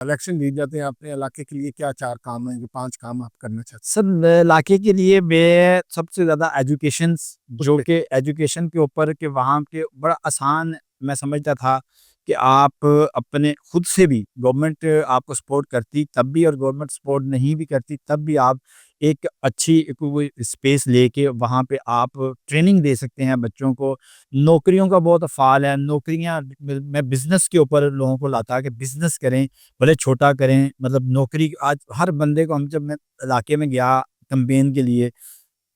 Election जीत जाते हैं अपने इलाके के लिए, क्या 4 काम हैं, जो 5 काम आप करना चाहते सब इलाके के लिए मैं सबसे ज़्यादा एजुकेशन, हैं? उस जो पे कि एजुकेशन के ऊपर कि वहाँ के बड़ा आसान मैं समझता था कि आप अपने खुद से भी गवर्नमेंट आपको सपोर्ट करती तब भी और गवर्नमेंट सपोर्ट नहीं भी करती तब भी आप एक अच्छी कोई स्पेस लेके वहाँ पे आप ट्रेनिंग दे सकते हैं बच्चों को। नौकरियों का बहुत अफ़ाल है, नौकरियाँ मैं बिज़नेस के ऊपर लोगों को लाता कि बिज़नेस करें, भले छोटा करें, मतलब नौकरी आज हर बंदे को हम जब मैं इलाके में गया कैंपेन के लिए,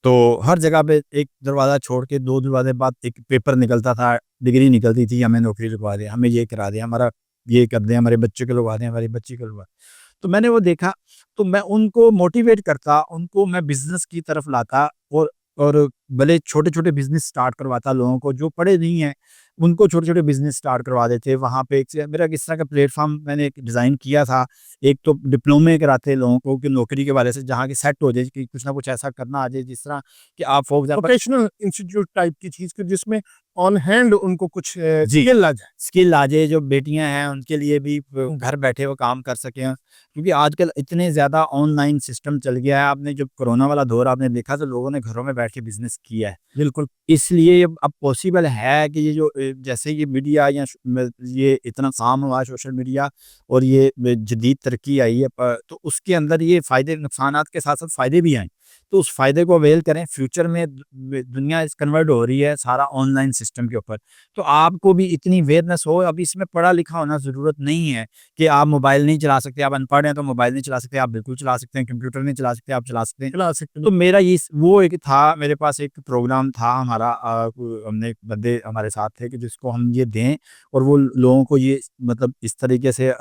तो हर जगह पे एक दरवाज़ा छोड़ के 2 दरवाज़े बाद एक पेपर निकलता था, डिग्री निकलती थी, हमें नौकरी लगवा दें, हमें ये करा दें, हमारा ये कर दें, हमारे बच्चे को लगवा दें, हमारी बच्ची को लगवा दें। तो मैंने वो देखा, तो मैं उनको मोटिवेट करता, उनको मैं बिज़नेस की तरफ लाता और भले छोटे-छोटे बिज़नेस स्टार्ट करवाता लोगों को, जो पढ़े नहीं हैं, उनको छोटे-छोटे बिज़नेस स्टार्ट करवा देते। वहाँ पे एक से मेरा किस तरह का प्लेटफ़ॉर्म मैंने एक डिज़ाइन किया था। एक तो डिप्लोमे कराते लोगों को कि नौकरी के बारे से जहाँ की सेट हो जाए कि कुछ ना कुछ ऐसा करना आ जाए जिस तरह कि आप for example professional institute type की चीज़ कि जिसमें ऑन हैंड उनको कुछ जी, स्किल आ जाए। स्किल आ जाए, जो बेटियाँ हैं उनके लिए भी घर बैठे वो काम कर सकें। क्योंकि आजकल इतने ज़्यादा ऑनलाइन सिस्टम चल गया है, आपने जब कोरोना वाला दौर आपने देखा तो लोगों ने घरों में बैठ के बिज़नेस किया है। बिल्कुल। इसलिए अब पॉसिबल है कि ये जो जैसे ये मीडिया या ये इतना काम हुआ है सोशल मीडिया और ये जदीद तरक्की आई है, तो उसके अंदर ये फ़ायदे नुकसानात के साथ-साथ फ़ायदे भी आए। तो उस फ़ायदे को अवेल करें। फ्यूचर में दुनिया इस कन्वर्ट हो रही है सारा ऑनलाइन सिस्टम के ऊपर। तो आपको भी इतनी अवेयरनेस हो, अब इसमें पढ़ा-लिखा होना ज़रूरत नहीं है कि आप मोबाइल नहीं चला सकते, आप अनपढ़ हैं तो मोबाइल नहीं चला सकते, आप बिल्कुल चला सकते हैं, कंप्यूटर नहीं चला सकते, आप चला सकते हैं। चला सकते हैं। तो मेरा ये वो एक था, मेरे पास एक प्रोग्राम था हमारा, हमने एक बंदे हमारे साथ थे कि जिसको हम ये दें और वो लोगों को ये मतलब इस तरीके से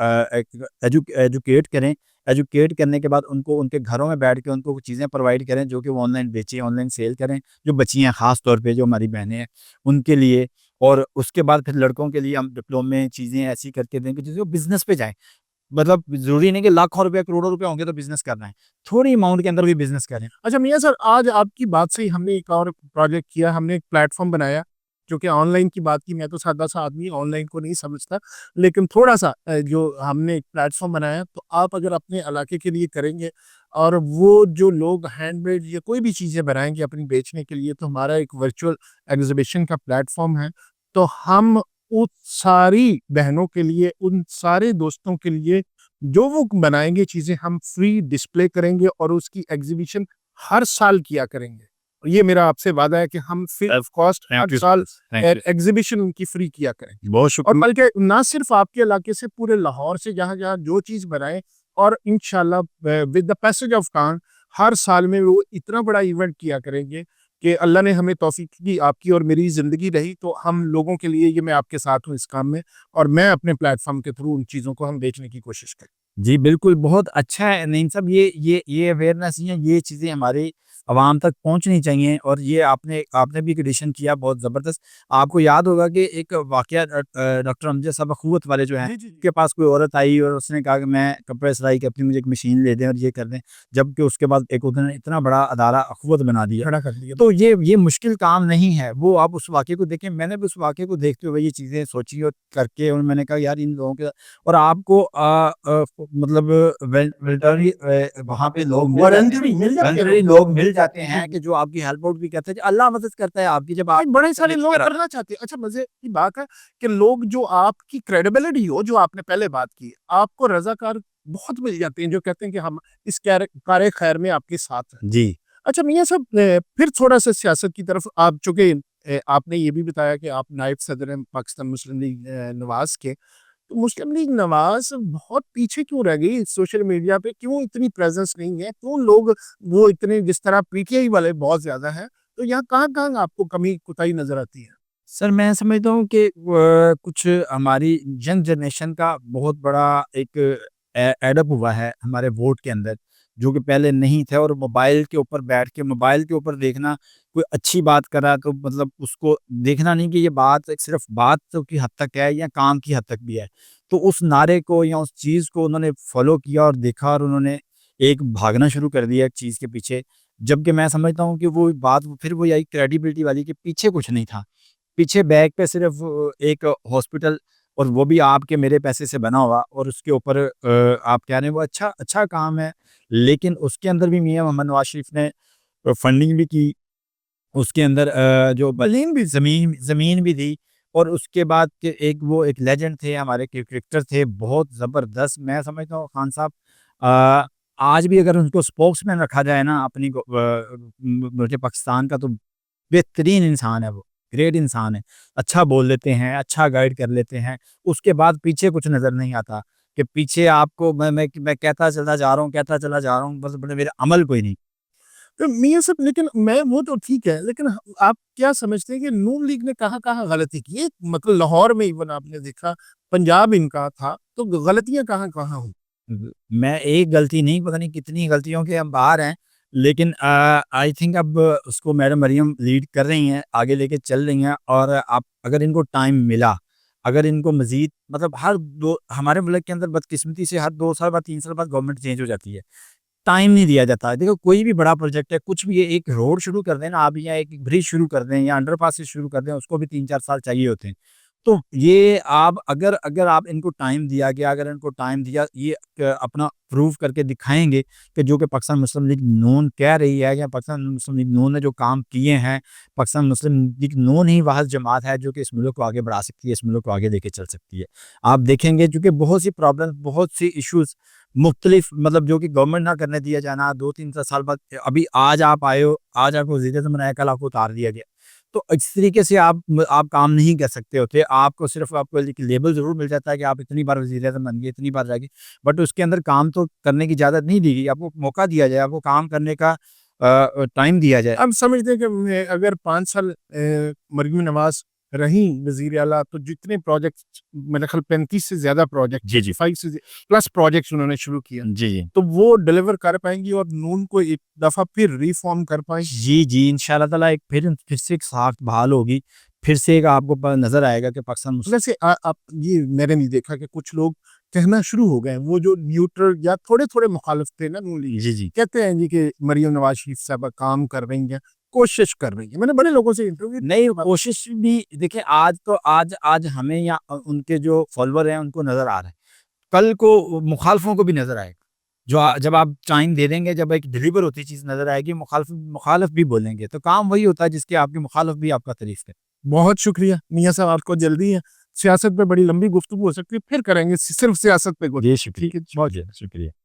एजुकेट करें। एजुकेट करने के बाद उनको उनके घरों में बैठ के उनको चीज़ें प्रोवाइड करें जो कि वो ऑनलाइन बेचें, ऑनलाइन सेल करें। जो बच्चियाँ ख़ास तौर पे जो हमारी बहनें हैं, उनके लिए। और उसके बाद फिर लड़कों के लिए हम डिप्लोमे चीज़ें ऐसी करके दें कि जिससे वो बिज़नेस पे जाएँ। मतलब ज़रूरी नहीं कि लाखों रुपए, करोड़ों रुपए होंगे तो बिज़नेस करना है। थोड़ी अमाउंट के अंदर भी बिज़नेस करें। अच्छा मियाँ सर, आज आपकी बात से ही हमने एक और प्रोजेक्ट किया, हमने एक प्लेटफ़ॉर्म बनाया, जो कि ऑनलाइन की बात की। मैं तो सादा-सा आदमी ऑनलाइन को नहीं समझता, लेकिन थोड़ा-सा जो हमने एक प्लेटफ़ॉर्म बनाया, तो आप अगर अपने इलाके के लिए करेंगे और वो जो लोग हैंडमेड या कोई भी चीज़ें बनाएँगे अपनी बेचने के लिए, तो हमारा एक वर्चुअल एग्ज़िबिशन का प्लेटफ़ॉर्म है। तो हम उन सारी बहनों के लिए, उन सारे दोस्तों के लिए, जो वो बनाएँगे चीज़ें, हम फ्री डिस्प्ले करेंगे और उसकी एग्ज़िबिशन हर साल किया करेंगे। ये मेरा आपसे वादा है कि हम free of cost her thank you, साल थैंक यू। एग्ज़िबिशन उनकी फ्री किया करेंगे। बहुत और शुक्रिया। बल्कि ना सिर्फ़ आपके इलाके से, पूरे लाहौर से जहाँ-जहाँ जो चीज़ बनाएँ, और इंशाअल्लाह with the passage of time हर साल में वो इतना बड़ा इवेंट किया करेंगे कि अल्लाह ने हमें तौफ़ीक की, आपकी और मेरी ज़िंदगी रही तो हम लोगों के लिए, ये मैं आपके साथ हूँ इस काम में, और मैं अपने प्लेटफ़ॉर्म के थ्रू उन चीज़ों को हम बेचने की कोशिश करें। जी, बिल्कुल, बहुत अच्छा है नईम साहब, ये अवेयरनेस ये चीज़ें हमारी आवाम तक पहुँचनी चाहिए और ये आपने आपने भी एक एडिशन किया बहुत ज़बरदस्त। आपको याद होगा कि एक वाक़या डॉक्टर अमजद साहब अख़ुवत वाले जो हैं, जी, जी, जी। उनके पास कोई औरत आई और उसने कहा कि मैं कपड़े सिलाई की अपनी मुझे एक मशीन ले दें और ये कर दें। जबकि उसके बाद एक उन्होंने इतना बड़ा अदारा अख़ुवत बना दिया। खड़ा कर दिया। तो ये मुश्किल काम नहीं है। वो आप उस वाक़ये को देखें, मैंने भी उस वाक़ये को देखते हुए ये चीज़ें सोची और करके और मैंने कहा यार इन लोगों के और आपको मतलब वॉलंटरी वहाँ पे लोग मिल जाते हैं। वॉलंटरी मिल जाते हैं वॉलंटरी लोग। लोग मिल जाते जी, हैं जी। कि जो आपकी हेल्प आउट भी करते हैं। अल्लाह मदद करता है आपकी जब भाई आप बड़े सारे लोग करा करना चाहते हैं। अच्छा, मज़े की बात है कि लोग जो आपकी क्रेडिबिलिटी हो, जो आपने पहले बात की, आपको रज़ाकार बहुत मिल जाते हैं, जो कहते हैं कि हम इस कार्य खैर में आपके साथ हैं। जी। अच्छा मियाँ साहब, फिर थोड़ा-सा सियासत की तरफ, आप चूँकि आपने ये भी बताया कि आप नायब सदर हैं पाकिस्तान मुस्लिम लीग नवाज़ के। तो मुस्लिम लीग नवाज़ बहुत पीछे क्यों रह गई सोशल मीडिया पे? क्यों इतनी प्रेज़ेंस नहीं है? क्यों लोग वो इतने, जिस तरह पीटीआई वाले बहुत ज़्यादा हैं, तो यहाँ कहाँ-कहाँ आपको कमी कोताही नज़र आती है? सर मैं समझता हूँ कि कुछ हमारी यंग जनरेशन का बहुत बड़ा एक एडअप हुआ है हमारे वोट के अंदर, जो कि पहले नहीं थे और मोबाइल के ऊपर बैठ के मोबाइल के ऊपर देखना, कोई अच्छी बात कर रहा है तो मतलब उसको देखना नहीं कि ये बात एक सिर्फ बात तो की हद तक है या काम की हद तक भी है। तो उस नारे को या उस चीज़ को उन्होंने फॉलो किया और देखा और उन्होंने एक भागना शुरू कर दिया एक चीज़ के पीछे। जबकि मैं समझता हूँ कि वो बात फिर वो आई क्रेडिबिलिटी वाली, कि पीछे कुछ नहीं था। पीछे बैक पे सिर्फ़ एक हॉस्पिटल और वो भी आपके मेरे पैसे से बना हुआ, और उसके ऊपर आप कह रहे हैं वो अच्छा अच्छा काम है, लेकिन उसके अंदर भी मियां मोहम्मद नवाज शरीफ ने फंडिंग भी की, उसके अंदर जो ज़मीन भी दी, और उसके बाद के एक लेजेंड थे हमारे, क्रिकेटर थे बहुत ज़बरदस्त। मैं समझता हूँ खान साहब अ, आज भी अगर उनको स्पोक्समैन रखा जाए ना अपनी मुल्क पाकिस्तान का, तो बेहतरीन इंसान है वो, ग्रेट इंसान है। अच्छा बोल लेते हैं, अच्छा गाइड कर लेते हैं, उसके बाद पीछे कुछ नज़र नहीं आता, कि पीछे आपको मैं कहता चला जा रहा हूँ, कहता चला जा रहा हूँ, बस बड़े मेरे अमल कोई नहीं। तो मियाँ साहब, लेकिन मैं वो तो ठीक है, लेकिन आप क्या समझते हैं कि नून लीग ने कहाँ-कहाँ गलती की है? मतलब लाहौर में इवन आपने देखा, पंजाब इनका था, तो गलतियाँ कहाँ-कहाँ हुई? मैं एक गलती नहीं, पता नहीं कितनी गलतियों के हम बाहर हैं, लेकिन आई थिंक अब उसको मैडम मरियम लीड कर रही हैं, आगे लेके चल रही हैं, और आप अगर इनको टाइम मिला, अगर इनको मज़ीद मतलब हर दो हमारे मुल्क के अंदर बदकिस्मती से हर 2 साल बाद 3 साल बाद गवर्नमेंट चेंज हो जाती है। टाइम नहीं दिया जाता। देखो कोई भी बड़ा प्रोजेक्ट है, कुछ भी है, एक रोड शुरू कर दें ना आप, या एक ब्रिज शुरू कर दें, या अंडरपासेस शुरू कर दें, उसको भी 3-4 साल चाहिए होते हैं। तो ये आप अगर अगर आप इनको टाइम दिया गया, अगर इनको टाइम दिया, ये अपना प्रूव करके दिखाएँगे कि जो कि पाकिस्तान मुस्लिम लीग नून कह रही है, या पाकिस्तान मुस्लिम लीग नून ने जो काम किए हैं, पाकिस्तान मुस्लिम लीग नून ही वाहिद जमात है जो कि इस मुल्क को आगे बढ़ा सकती है, इस मुल्क को आगे लेके चल सकती है। आप देखेंगे चूँकि बहुत सी प्रॉब्लम्स, बहुत सी इश्यूज़ मुख्तलिफ, मतलब जो कि गवर्नमेंट ना करने दिया जाना, 2-3 साल बाद, अभी आज आप आए हो, आज आपको वज़ीर-ए-आज़म बनाया, कल आपको उतार दिया गया। तो इस तरीके से आप काम नहीं कर सकते होते। आपको सिर्फ़ आपको एक लेबल ज़रूर मिल जाता है कि आप इतनी बार वज़ीर-ए-आज़म बन गए, इतनी बार रह गए, बट उसके अंदर काम तो करने की इजाज़त नहीं दी गई। आपको मौका दिया जाए, आपको काम करने का टाइम दिया जाए। अब समझते हैं कि अगर 5 साल मरहूम नवाज़ रहीं वज़ीर आला, तो जितने प्रोजेक्ट्स, मेरे ख़्याल 35 से ज़्यादा प्रोजेक्ट, जी, जी। 35 से प्लस प्रोजेक्ट्स उन्होंने शुरू किया, जी, जी। तो वो डिलीवर कर पाएँगी और नून को एक दफ़ा फिर रिफ़ॉर्म कर पाएँगी? जी, जी, इंशाअल्लाह ताला एक फिर से एक साख बहाल होगी, फिर से एक आपको नज़र आएगा कि पाकिस्तान मुस वैसे आप ये मैंने नहीं देखा कि कुछ लोग कहना शुरू हो गए हैं, वो जो न्यूट्रल या थोड़े-थोड़े मुखालिफ थे ना नून लीग, जी, जी। कहते हैं जी कि मरियम नवाज़ शरीफ साहबा काम कर रही हैं, कोशिश कर रही हैं। मैंने बड़े लोगों से इंटरव्यू नहीं, कोशिश भी देखिए, आज तो आज हमें या उनके जो फॉलोवर हैं उनको नज़र आ रहा है। कल को मुखालफों को भी नज़र आएगा। जब आप टाइम दे देंगे, जब एक डिलीवर होती चीज़ नज़र आएगी, मुखालिफ भी बोलेंगे। तो काम वही होता है जिसके आपके मुखालिफ भी आपका तारीफ़ करें। बहुत शुक्रिया मियाँ साहब, आपको जल्दी है। सियासत पे बड़ी लंबी गुफ्तगू हो सकती है, फिर करेंगे सिर्फ़ सियासत पे जी, गुफ्तगू। शुक्रिया। ठीक है, बहुत जी, शुक्रिया।